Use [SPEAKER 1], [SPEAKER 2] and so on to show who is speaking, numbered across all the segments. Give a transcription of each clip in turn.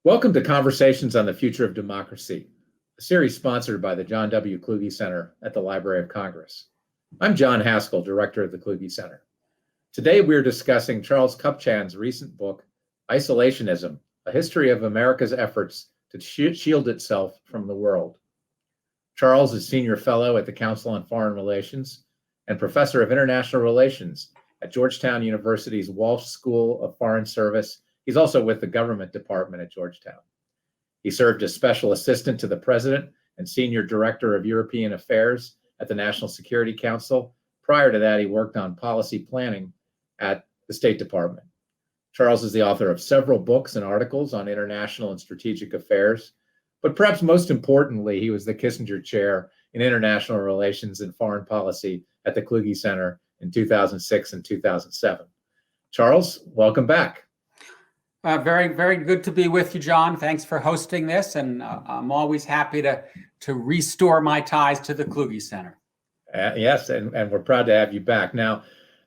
[SPEAKER 1] Welcome to Conversations on the Future of Democracy, a series sponsored by the John W. Kluge Center at the Library of Congress. I'm John Haskell, director of the Kluge Center. Today, we're discussing Charles Kupchan's recent book, Isolationism, A History of America's Efforts to Shield Itself from the World. Charles is Senior Fellow at the Council on Foreign Relations and Professor of International Relations at Georgetown University's Walsh School of Foreign Service. He's also with the Government Department at Georgetown. He served as Special Assistant to the President and Senior Director of European Affairs at the National Security Council. Prior to that, he worked on policy planning at the State Department. Charles is the author of several books and articles on international and strategic affairs, but perhaps most importantly, he was the Kissinger Chair in International Relations and Foreign Policy at the Kluge Center in 2006 and 2007. Charles, welcome back.
[SPEAKER 2] Very, very good to be with you, John. Thanks for hosting this, and I'm always happy to restore my ties to the Kluge Center.
[SPEAKER 1] Yes, and we're proud to have you back. Now,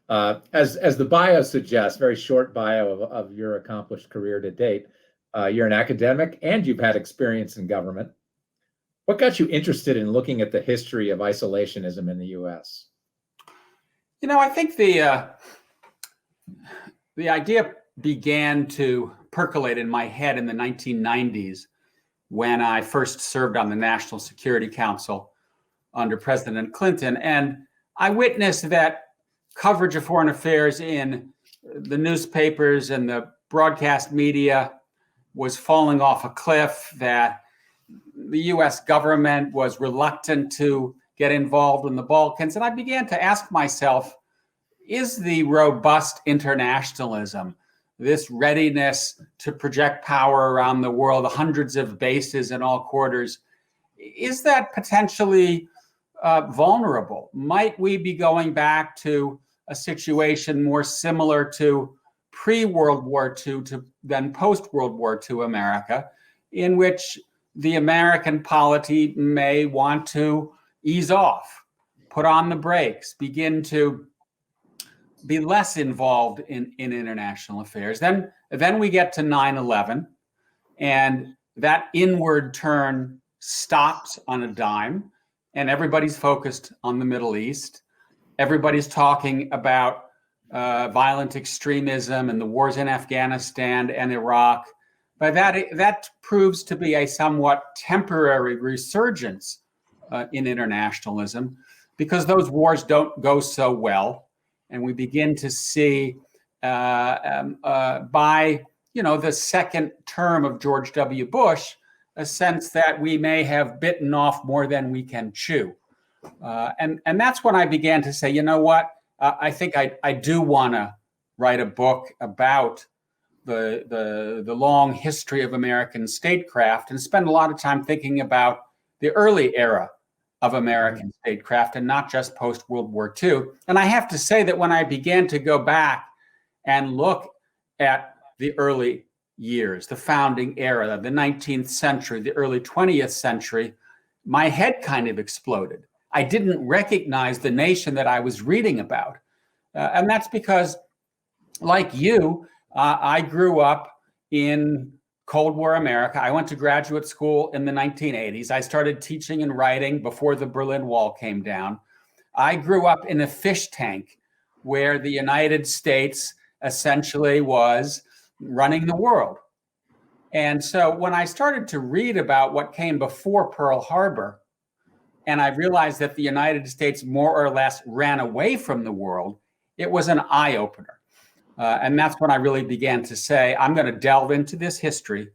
[SPEAKER 1] as the bio suggests, very short bio of your accomplished career to date, you're an academic and you've had experience in government. What got you interested in looking at the history of isolationism in the U.S.?
[SPEAKER 2] You know, I think the idea began to percolate in my head in the 1990s when I first served on the National Security Council under President Clinton. And I witnessed that coverage of foreign affairs in the newspapers and the broadcast media was falling off a cliff, that the US government was reluctant to get involved in the Balkans. And I began to ask myself, is the robust internationalism, this readiness to project power around the world, the hundreds of bases in all quarters, is that potentially vulnerable? Might we be going back to a situation more similar to pre-World War II than post-World War II America, in which the American polity may want to ease off, put on the brakes, begin to be less involved in international affairs? Then we get to 9/11, and that inward turn stops on a dime, and everybody's focused on the Middle East. Everybody's talking about violent extremism and the wars in Afghanistan and Iraq. But that proves to be a somewhat temporary resurgence in internationalism, because those wars don't go so well. And we begin to see by the second term of George W. Bush, a sense that we may have bitten off more than we can chew. And that's when I began to say, you know what, I think I do want to write a book about the long history of American statecraft and spend a lot of time thinking about the early era of American statecraft and not just post-World War II. And I have to say that when I began to go back and look at the early years, the founding era, the 19th century, the early 20th century, my head kind of exploded. I didn't recognize the nation that I was reading about. And that's because, like you, I grew up in Cold War America. I went to graduate school in the 1980s. I started teaching and writing before the Berlin Wall came down. I grew up in a fish tank where the United States essentially was running the world. And so when I started to read about what came before Pearl Harbor, and I realized that the United States more or less ran away from the world, it was an eye-opener. And that's when I really began to say, I'm going to delve into this history.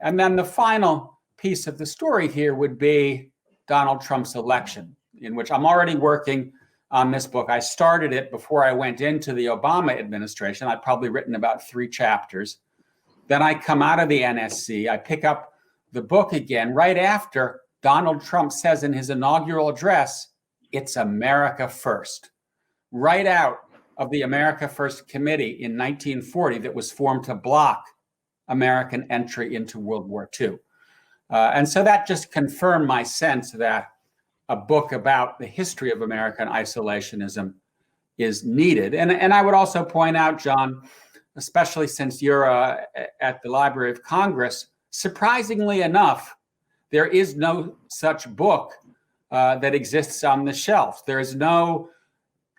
[SPEAKER 2] And then the final piece of the story here would be Donald Trump's election, in which I'm already working on this book. I started it before I went into the Obama administration. I'd probably written about 3 chapters. Then I come out of the NSC. I pick up the book again right after Donald Trump says in his inaugural address, "It's America first," right out of the America First Committee in 1940 that was formed to block American entry into World War II. And so that just confirmed my sense that a book about the history of American isolationism is needed. And I would also point out, John, especially since you're at the Library of Congress, Surprisingly enough, there is no such book that exists on the shelf. There is no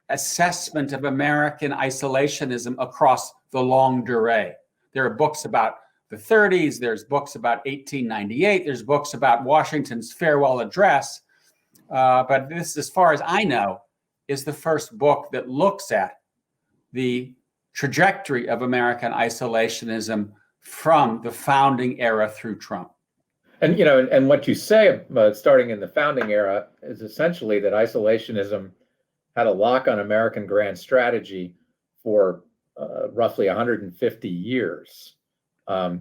[SPEAKER 2] assessment of American isolationism across the longue durée. There are books about the 30s, there's books about 1898, there's books about Washington's farewell address, but this, as far as I know, is the first book that looks at the trajectory of American isolationism from the founding era through Trump.
[SPEAKER 1] And and what you say about starting in the founding era is essentially that isolationism had a lock on American grand strategy for roughly 150 years. What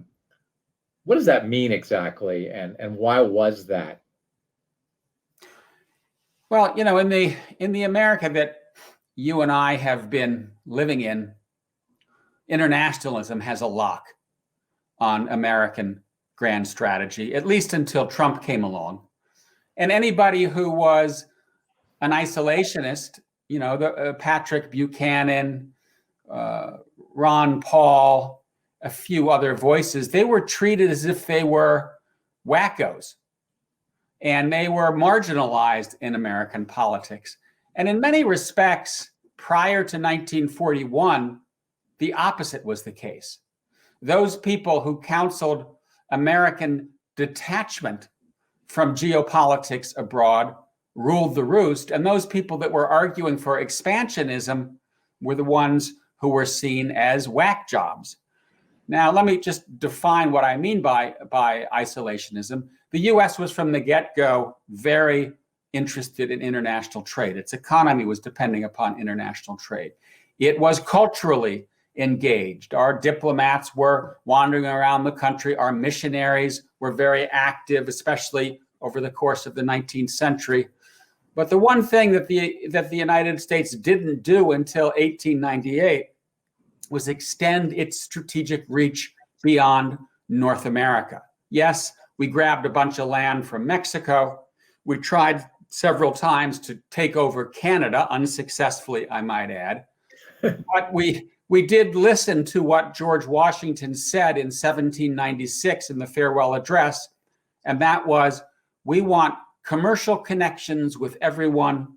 [SPEAKER 1] does that mean exactly, and why was that?
[SPEAKER 2] Well, in the America that you and I have been living in, internationalism has a lock on American grand strategy, at least until Trump came along. And anybody who was an isolationist, Patrick Buchanan, Ron Paul, a few other voices, they were treated as if they were wackos. And they were marginalized in American politics. And in many respects, prior to 1941, the opposite was the case. Those people who counseled American detachment from geopolitics abroad ruled the roost, and those people that were arguing for expansionism were the ones who were seen as whack jobs. Now, let me just define what I mean by isolationism. The US was from the get-go very interested in international trade. Its economy was depending upon international trade. It was culturally engaged. Our diplomats were wandering around the country. Our missionaries were very active, especially over the course of the 19th century. But the one thing that the United States didn't do until 1898 was extend its strategic reach beyond North America. Yes, we grabbed a bunch of land from Mexico. We tried several times to take over Canada, unsuccessfully, I might add. But we did listen to what George Washington said in 1796 in the farewell address, and that was, we want commercial connections with everyone,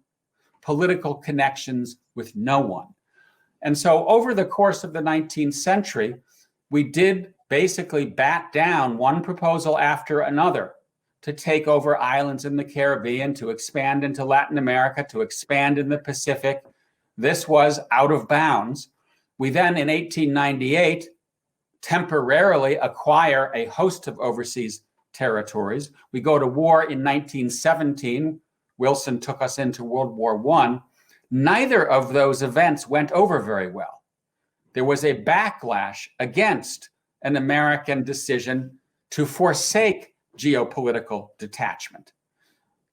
[SPEAKER 2] political connections with no one. And so over the course of the 19th century, we did basically bat down one proposal after another to take over islands in the Caribbean, to expand into Latin America, to expand in the Pacific. This was out of bounds. We then, in 1898, temporarily acquire a host of overseas territories. We go to war in 1917. Wilson took us into World War I. Neither of those events went over very well. There was a backlash against an American decision to forsake geopolitical detachment.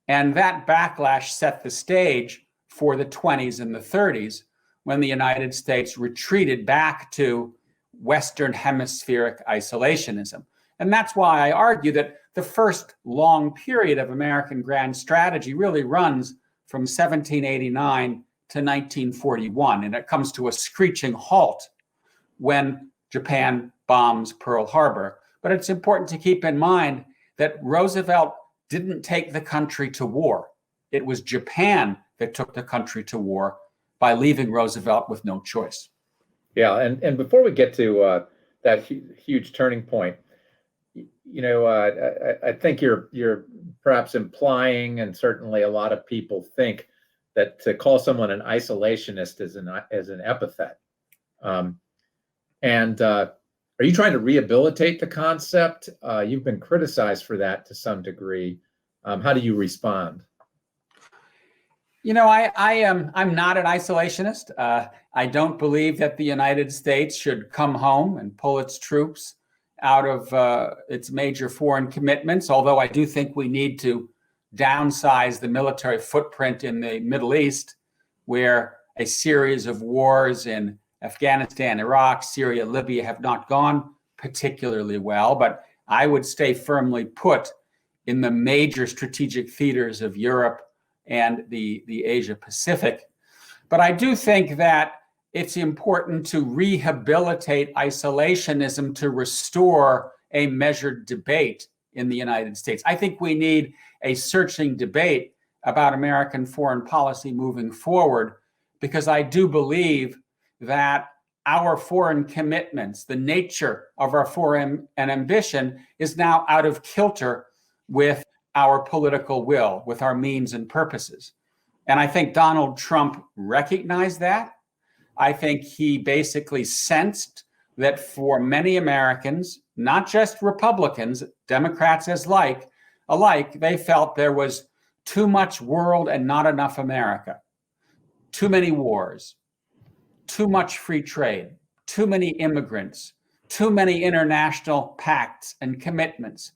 [SPEAKER 2] And that backlash set the stage for the 20s and the 30s, when the United States retreated back to Western hemispheric isolationism. And that's why I argue that the first long period of American grand strategy really runs from 1789 to 1941, and it comes to a screeching halt when Japan bombs Pearl Harbor. But it's important to keep in mind that Roosevelt didn't take the country to war. It was Japan that took the country to war by leaving Roosevelt with no choice.
[SPEAKER 1] Yeah, and before we get to that huge turning point, I think you're perhaps implying, and certainly a lot of people think, that to call someone an isolationist is an epithet. Are you trying to rehabilitate the concept? You've been criticized for that to some degree. How do you respond?
[SPEAKER 2] I'm not an isolationist. I don't believe that the United States should come home and pull its troops out of its major foreign commitments, although I do think we need to downsize the military footprint in the Middle East, where a series of wars in Afghanistan, Iraq, Syria, Libya have not gone particularly well. But I would stay firmly put in the major strategic theaters of Europe and the Asia Pacific. But I do think that it's important to rehabilitate isolationism to restore a measured debate in the United States. I think we need a searching debate about American foreign policy moving forward, because I do believe that our foreign commitments, the nature of our foreign and ambition, is now out of kilter with our political will, with our means and purposes. And I think Donald Trump recognized that. I think he basically sensed that for many Americans, not just Republicans, Democrats alike, they felt there was too much world and not enough America, too many wars, too much free trade, too many immigrants, too many international pacts and commitments.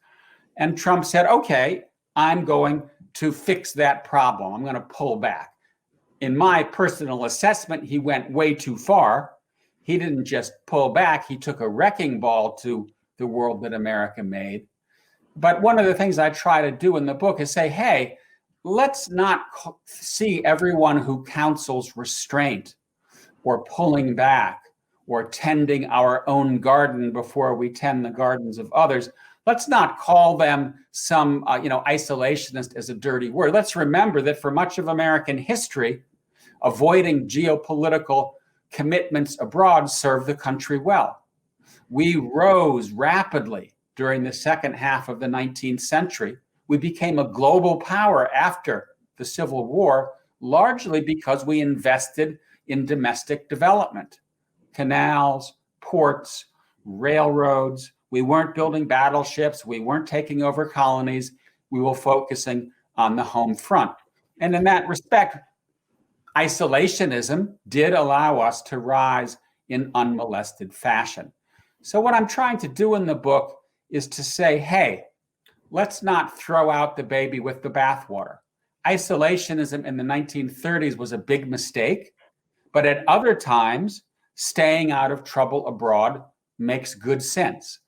[SPEAKER 2] And Trump said, okay, I'm going to fix that problem. I'm going to pull back. In my personal assessment, he went way too far. He didn't just pull back, he took a wrecking ball to the world that America made. But one of the things I try to do in the book is say, hey, let's not see everyone who counsels restraint or pulling back or tending our own garden before we tend the gardens of others. Let's not call them some, isolationist as a dirty word. Let's remember that for much of American history, avoiding geopolitical commitments abroad served the country well. We rose rapidly during the second half of the 19th century. We became a global power after the Civil War, largely because we invested in domestic development, canals, ports, railroads. We weren't building battleships. We weren't taking over colonies. We were focusing on the home front. And in that respect, isolationism did allow us to rise in unmolested fashion. So what I'm trying to do in the book is to say, hey, let's not throw out the baby with the bathwater. Isolationism in the 1930s was a big mistake, but at other times, staying out of trouble abroad makes good sense.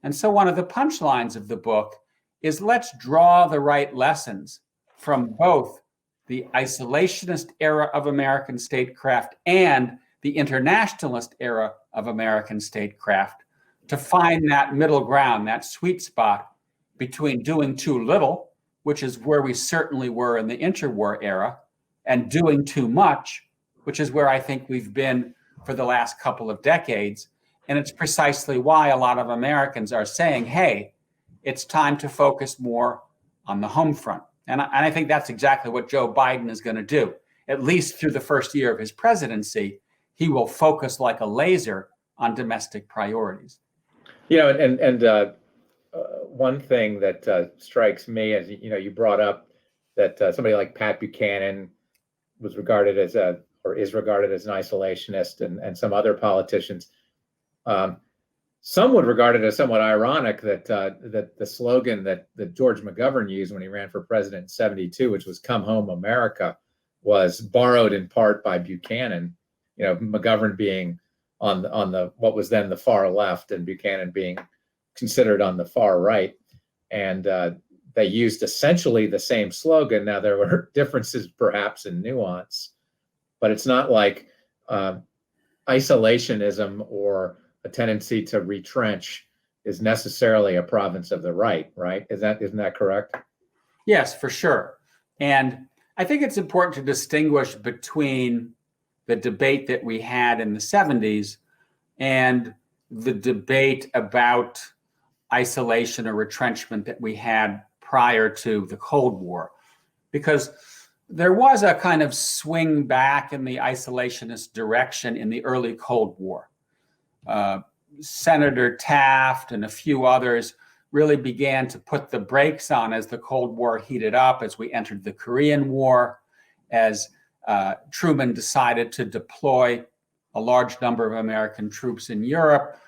[SPEAKER 2] And so one of the punchlines of the book is let's draw the right lessons from both the isolationist era of American statecraft and the internationalist era of American statecraft to find that middle ground, that sweet spot between doing too little, which is where we certainly were in the interwar era, and doing too much, which is where I think we've been for the last couple of decades. And it's precisely why a lot of Americans are saying, hey, it's time to focus more on the home front. And I think that's exactly what Joe Biden is going to do. At least through the first year of his presidency, he will focus like a laser on domestic priorities.
[SPEAKER 1] One thing that strikes me as, you brought up that somebody like Pat Buchanan was regarded as is regarded as an isolationist, and some other politicians. Some would regard it as somewhat ironic that the slogan that George McGovern used when he ran for president in '72, which was "Come Home, America," was borrowed in part by Buchanan. McGovern being on the what was then the far left, and Buchanan being considered on the far right, and they used essentially the same slogan. Now there were differences, perhaps, in nuance, but it's not like isolationism or a tendency to retrench is necessarily a province of the right, right? Isn't that correct?
[SPEAKER 2] Yes, for sure. And I think it's important to distinguish between the debate that we had in the 70s and the debate about isolation or retrenchment that we had prior to the Cold War. Because there was a kind of swing back in the isolationist direction in the early Cold War. Senator Taft and a few others really began to put the brakes on as the Cold War heated up, as we entered the Korean War, as Truman decided to deploy a large number of American troops in Europe.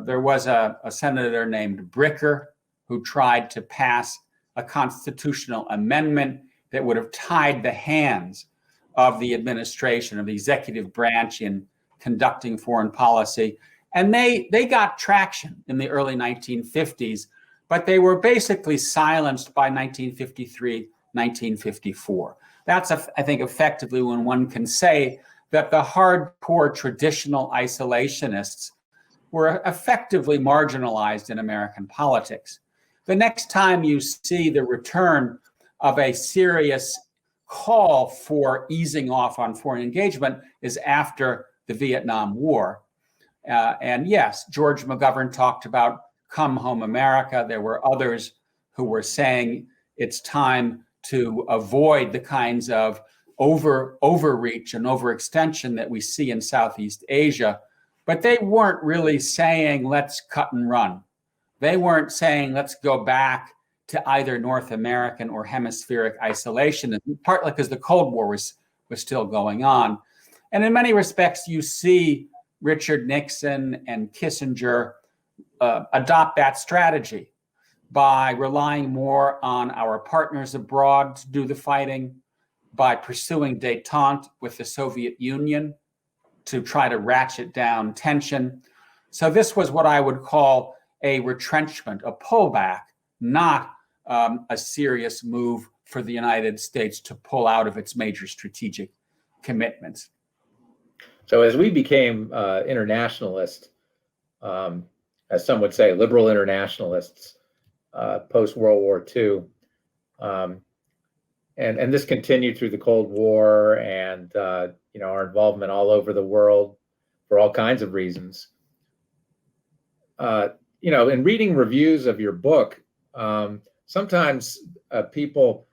[SPEAKER 2] There was a senator named Bricker who tried to pass a constitutional amendment that would have tied the hands of the administration, of the executive branch in conducting foreign policy. And they got traction in the early 1950s, but they were basically silenced by 1953, 1954. That's, I think, effectively when one can say that the hardcore traditional isolationists were effectively marginalized in American politics. The next time you see the return of a serious call for easing off on foreign engagement is after the Vietnam War. And yes, George McGovern talked about Come Home America. There were others who were saying it's time to avoid the kinds of overreach and overextension that we see in Southeast Asia. But they weren't really saying, let's cut and run. They weren't saying, let's go back to either North American or hemispheric isolation, partly because the Cold War was still going on. And in many respects, you see Richard Nixon and Kissinger adopt that strategy by relying more on our partners abroad to do the fighting, by pursuing détente with the Soviet Union to try to ratchet down tension. So this was what I would call a retrenchment, a pullback, not a serious move for the United States to pull out of its major strategic commitments.
[SPEAKER 1] So as we became internationalists, as some would say, liberal internationalists, post-World War II, and this continued through the Cold War and our involvement all over the world for all kinds of reasons. In reading reviews of your book, sometimes people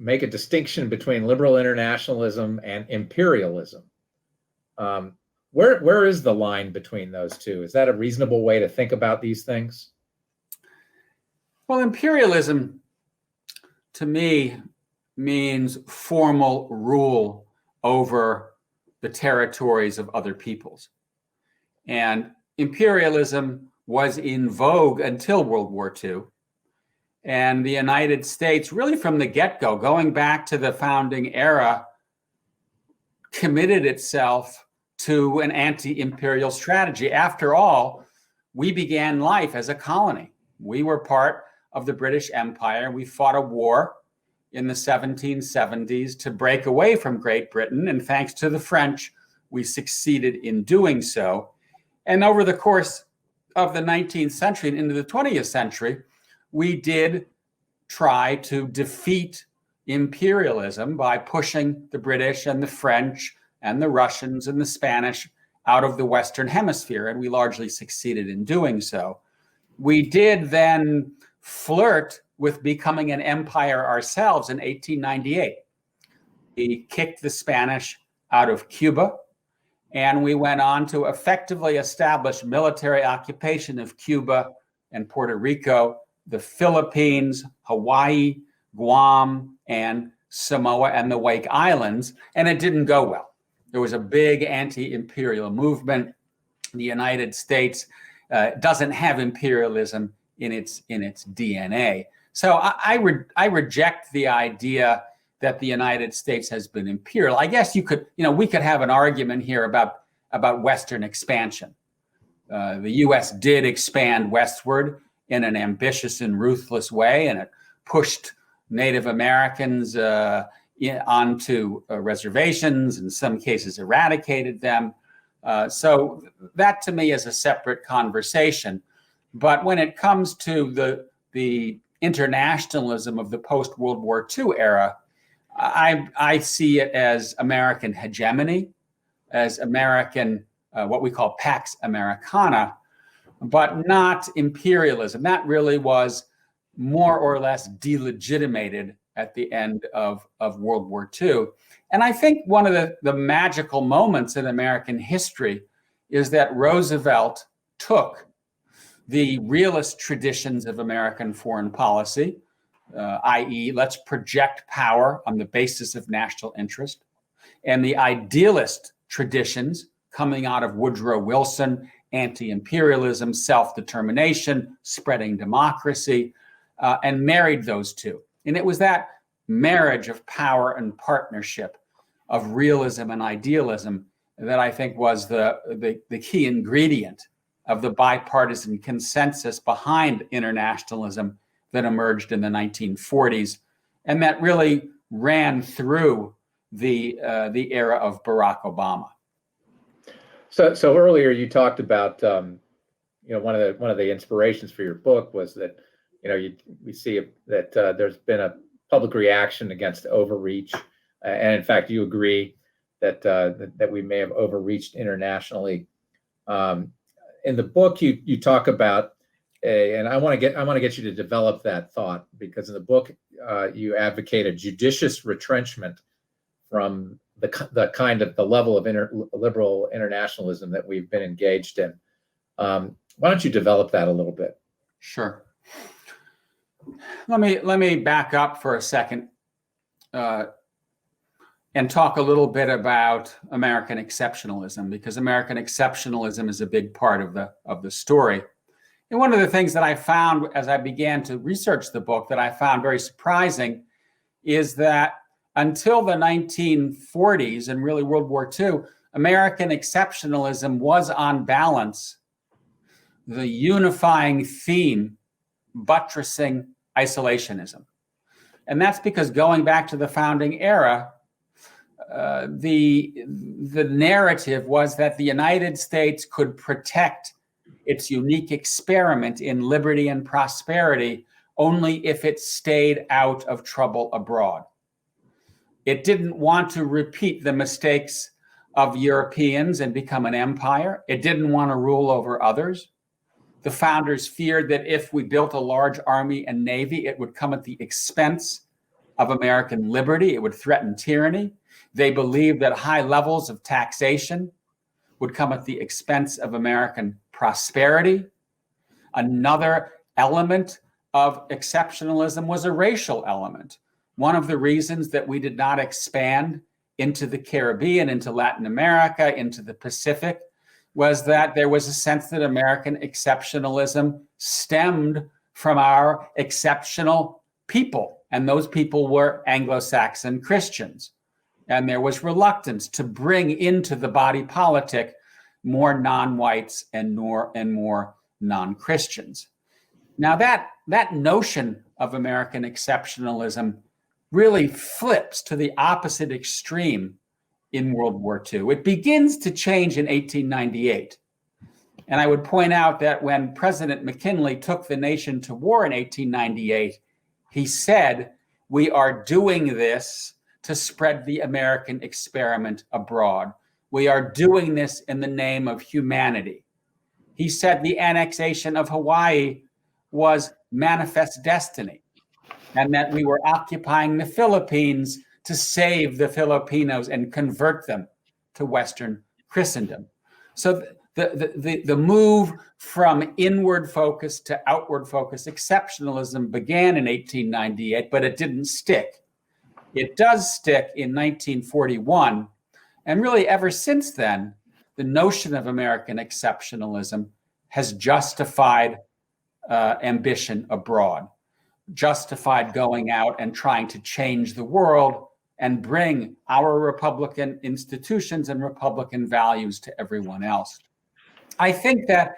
[SPEAKER 1] make a distinction between liberal internationalism and imperialism. Where is the line between those two? Is that a reasonable way to think about these things?
[SPEAKER 2] Well, imperialism, to me, means formal rule over the territories of other peoples. And imperialism was in vogue until World War II. And the United States, really from the get-go, going back to the founding era, committed itself to an anti-imperial strategy. After all, we began life as a colony. We were part of the British Empire. We fought a war in the 1770s to break away from Great Britain. And thanks to the French, we succeeded in doing so. And over the course of the 19th century and into the 20th century, we did try to defeat imperialism by pushing the British and the French and the Russians and the Spanish out of the Western Hemisphere, and we largely succeeded in doing so. We did then flirt with becoming an empire ourselves in 1898. We kicked the Spanish out of Cuba, and we went on to effectively establish military occupation of Cuba and Puerto Rico, the Philippines, Hawaii, Guam, and Samoa and the Wake Islands, and it didn't go well. There was a big anti-imperial movement. The United States doesn't have imperialism in its DNA. So I reject the idea that the United States has been imperial. I guess we could have an argument here about Western expansion. The U.S. did expand westward in an ambitious and ruthless way, and it pushed Native Americans onto reservations, in some cases eradicated them. So that to me is a separate conversation. But when it comes to the internationalism of the post-World War II era, I see it as American hegemony, as American, what we call Pax Americana, but not imperialism. That really was more or less delegitimated at the end of World War II. And I think one of the magical moments in American history is that Roosevelt took the realist traditions of American foreign policy, i.e., let's project power on the basis of national interest, and the idealist traditions coming out of Woodrow Wilson, anti-imperialism, self-determination, spreading democracy, and married those two. And it was that marriage of power and partnership, of realism and idealism, that I think was the key ingredient of the bipartisan consensus behind internationalism that emerged in the 1940s, and that really ran through the era of Barack Obama.
[SPEAKER 1] So earlier you talked about one of the inspirations for your book was that we see that there's been a public reaction against overreach, and in fact you agree that that we may have overreached internationally. In the book you talk about and I want to get you to develop that thought, because in the book you advocate a judicious retrenchment from the level of liberal internationalism that we've been engaged in. Why don't you develop that a little bit?
[SPEAKER 2] Sure. Let me back up for a second and talk a little bit about American exceptionalism, because American exceptionalism is a big part of the story. And one of the things that I found as I began to research the book that I found very surprising is that until the 1940s and really World War II, American exceptionalism was on balance the unifying theme buttressing isolationism. And that's because going back to the founding era, the narrative was that the United States could protect its unique experiment in liberty and prosperity only if it stayed out of trouble abroad. It didn't want to repeat the mistakes of Europeans and become an empire. It didn't want to rule over others. The founders feared that if we built a large army and navy, it would come at the expense of American liberty. It would threaten tyranny. They believed that high levels of taxation would come at the expense of American prosperity. Another element of exceptionalism was a racial element. One of the reasons that we did not expand into the Caribbean, into Latin America, into the Pacific, was that there was a sense that American exceptionalism stemmed from our exceptional people, and those people were Anglo-Saxon Christians. And there was reluctance to bring into the body politic more non-whites and more non-Christians. Now that notion of American exceptionalism really flips to the opposite extreme in World War II. It begins to change in 1898. And I would point out that when President McKinley took the nation to war in 1898, he said, "We are doing this to spread the American experiment abroad. We are doing this in the name of humanity." He said the annexation of Hawaii was manifest destiny, and that we were occupying the Philippines to save the Filipinos and convert them to Western Christendom. So the move from inward focus to outward focus, exceptionalism, began in 1898, but it didn't stick. It does stick in 1941. And really ever since then, the notion of American exceptionalism has justified ambition abroad, justified going out and trying to change the world and bring our Republican institutions and Republican values to everyone else. I think that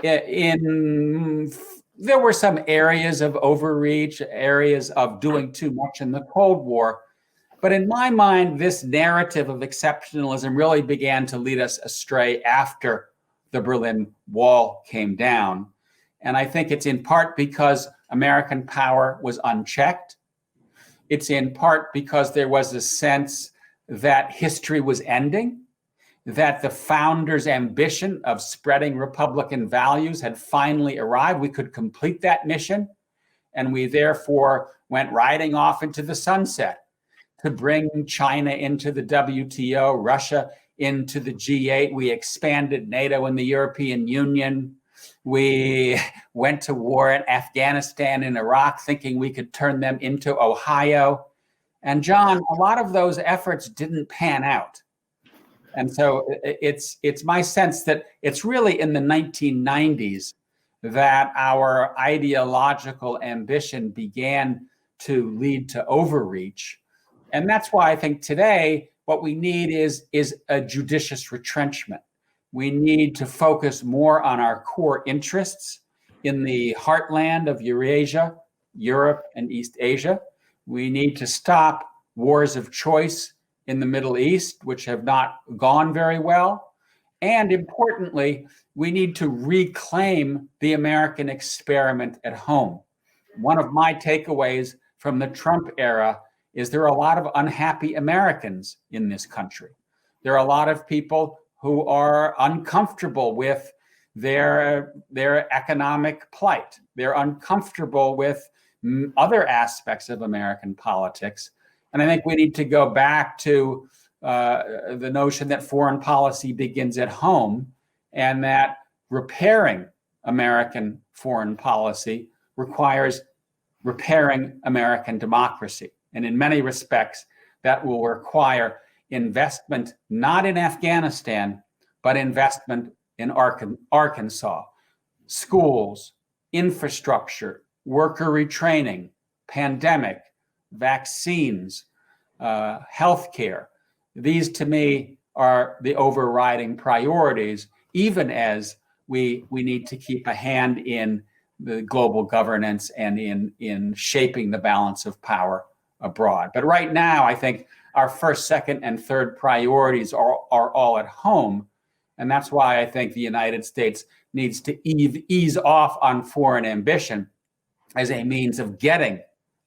[SPEAKER 2] there were some areas of overreach, areas of doing too much in the Cold War. But in my mind, this narrative of exceptionalism really began to lead us astray after the Berlin Wall came down. And I think it's in part because American power was unchecked. It's in part because there was a sense that history was ending, that the founders' ambition of spreading Republican values had finally arrived. We could complete that mission, and we therefore went riding off into the sunset to bring China into the WTO, Russia into the G8. We expanded NATO and the European Union. We went to war in Afghanistan and Iraq, thinking we could turn them into Ohio. And John, a lot of those efforts didn't pan out. And so it's my sense that it's really in the 1990s that our ideological ambition began to lead to overreach. And that's why I think today what we need is a judicious retrenchment. We need to focus more on our core interests in the heartland of Eurasia, Europe, and East Asia. We need to stop wars of choice in the Middle East, which have not gone very well. And importantly, we need to reclaim the American experiment at home. One of my takeaways from the Trump era is there are a lot of unhappy Americans in this country. There are a lot of people who are uncomfortable with their economic plight. They're uncomfortable with other aspects of American politics. And I think we need to go back to the notion that foreign policy begins at home, and that repairing American foreign policy requires repairing American democracy. And in many respects, that will require investment not in Afghanistan, but investment in Arkansas, schools, infrastructure, worker retraining, pandemic, vaccines, healthcare. These, to me, are the overriding priorities, even as we need to keep a hand in the global governance and in shaping the balance of power abroad. But right now, I think our first, second, and third priorities are all at home. And that's why I think the United States needs to ease off on foreign ambition as a means of getting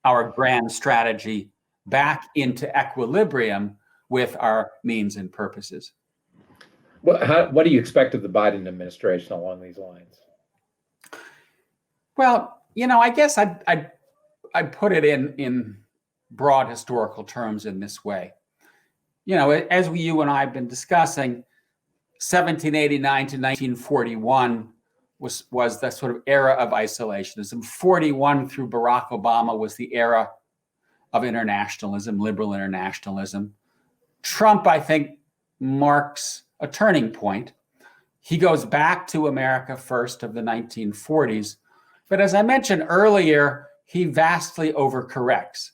[SPEAKER 2] our grand strategy back into equilibrium with our means and purposes.
[SPEAKER 1] What do you expect of the Biden administration along these lines?
[SPEAKER 2] Well, I guess I'd put it in broad historical terms in this way. As you and I have been discussing, 1789 to 1941 was the sort of era of isolationism. 41 through Barack Obama was the era of internationalism, liberal internationalism. Trump, I think, marks a turning point. He goes back to America first of the 1940s. But as I mentioned earlier, he vastly overcorrects.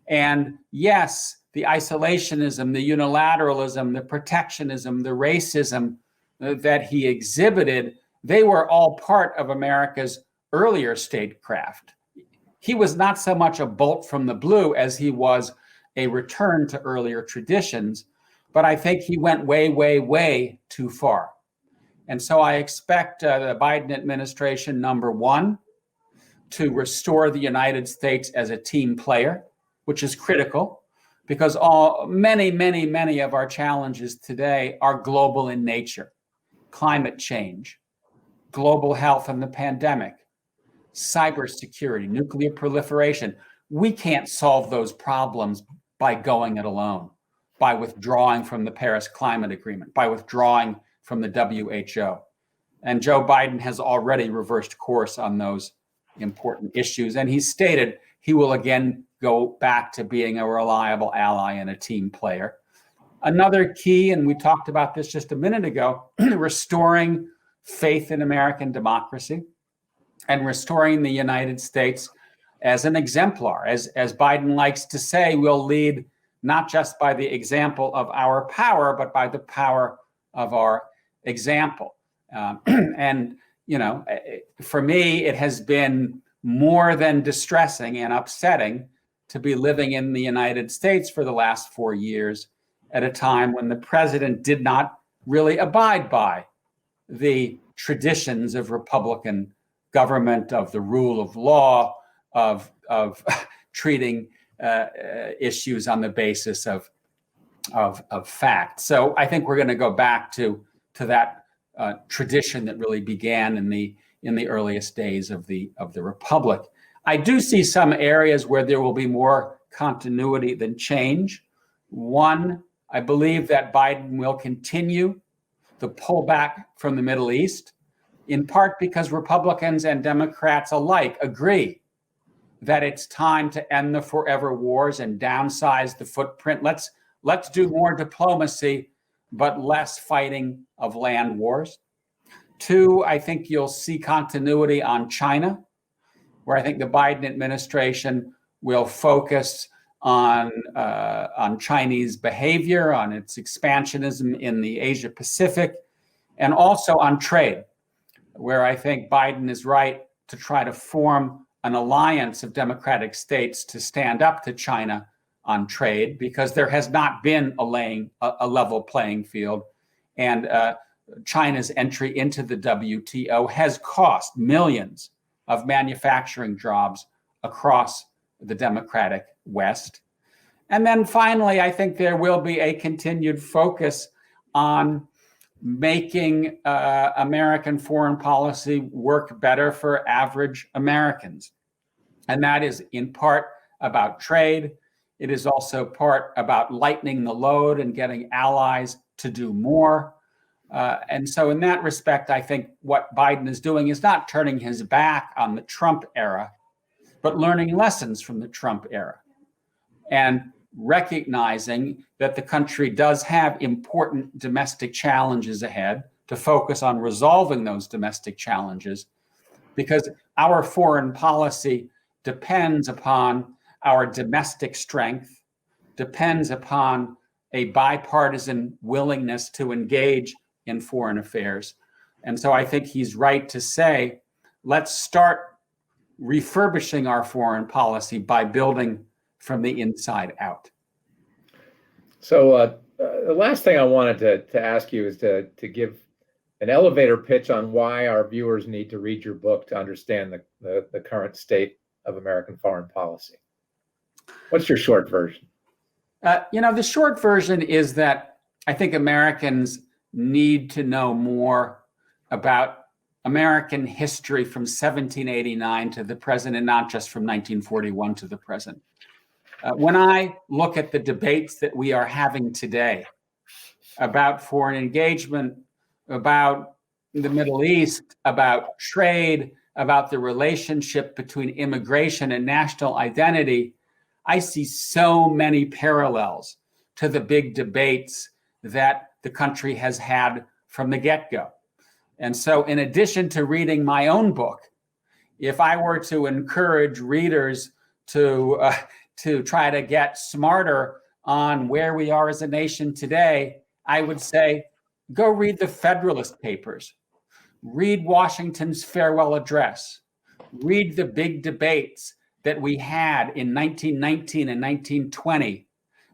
[SPEAKER 2] And yes, the isolationism, the unilateralism, the protectionism, the racism that he exhibited, they were all part of America's earlier statecraft. He was not so much a bolt from the blue as he was a return to earlier traditions, but I think he went way, way, way too far. And so I expect the Biden administration, number one, to restore the United States as a team player, which is critical because many of our challenges today are global in nature. Climate change, global health and the pandemic, cybersecurity, nuclear proliferation. We can't solve those problems by going it alone, by withdrawing from the Paris Climate Agreement, by withdrawing from the WHO. And Joe Biden has already reversed course on those important issues. And he stated he will again go back to being a reliable ally and a team player. Another key, and we talked about this just a minute ago, restoring faith in American democracy and restoring the United States as an exemplar. As Biden likes to say, we'll lead not just by the example of our power, but by the power of our example. And, for me, it has been more than distressing and upsetting to be living in the United States for the last 4 years at a time when the president did not really abide by the traditions of Republican government, of the rule of law, of treating issues on the basis of fact. So I think we're going to go back to that tradition that really began in the earliest days of the Republic. I do see some areas where there will be more continuity than change. One, I believe that Biden will continue the pullback from the Middle East, in part because Republicans and Democrats alike agree that it's time to end the forever wars and downsize the footprint. Let's do more diplomacy, but less fighting of land wars. Two, I think you'll see continuity on China, where I think the Biden administration will focus on Chinese behavior, on its expansionism in the Asia Pacific, and also on trade, where I think Biden is right to try to form an alliance of democratic states to stand up to China on trade, because there has not been a level playing field and China's entry into the WTO has cost millions of manufacturing jobs across the democratic West. And then finally, I think there will be a continued focus on making American foreign policy work better for average Americans. And that is in part about trade. It is also part about lightening the load and getting allies to do more. And so in that respect, I think what Biden is doing is not turning his back on the Trump era, but learning lessons from the Trump era and recognizing that the country does have important domestic challenges ahead, to focus on resolving those domestic challenges, because our foreign policy depends upon our domestic strength, depends upon a bipartisan willingness to engage in foreign affairs. And so I think he's right to say, let's start refurbishing our foreign policy by building from the inside out.
[SPEAKER 1] So the last thing I wanted to ask you is to give an elevator pitch on why our viewers need to read your book to understand the current state of American foreign policy. What's your short version?
[SPEAKER 2] The short version is that I think Americans need to know more about American history from 1789 to the present, and not just from 1941 to the present. When I look at the debates that we are having today about foreign engagement, about the Middle East, about trade, about the relationship between immigration and national identity, I see so many parallels to the big debates that the country has had from the get-go. And so in addition to reading my own book, if I were to encourage readers to try to get smarter on where we are as a nation today, I would say, go read the Federalist Papers, read Washington's farewell address, read the big debates that we had in 1919 and 1920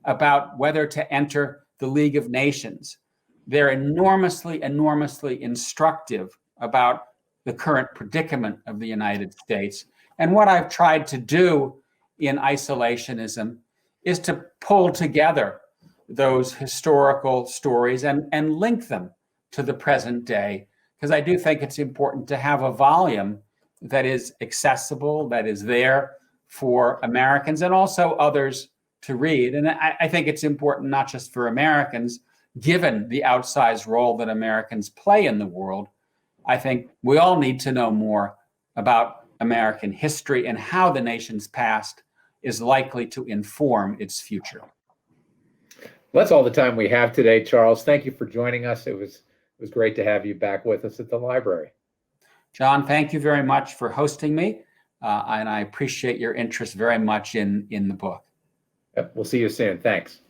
[SPEAKER 2] about whether to enter the League of Nations. They're enormously, enormously instructive about the current predicament of the United States. And what I've tried to do in Isolationism is to pull together those historical stories and link them to the present day, because I do think it's important to have a volume that is accessible, that is there for Americans and also others to read. And I think it's important not just for Americans, given the outsized role that Americans play in the world. I think we all need to know more about American history and how the nation's past is likely to inform its future.
[SPEAKER 1] Well, that's all the time we have today, Charles. Thank you for joining us. It was great to have you back with us at the library.
[SPEAKER 2] John, thank you very much for hosting me, and I appreciate your interest very much in the book.
[SPEAKER 1] We'll see you soon. Thanks.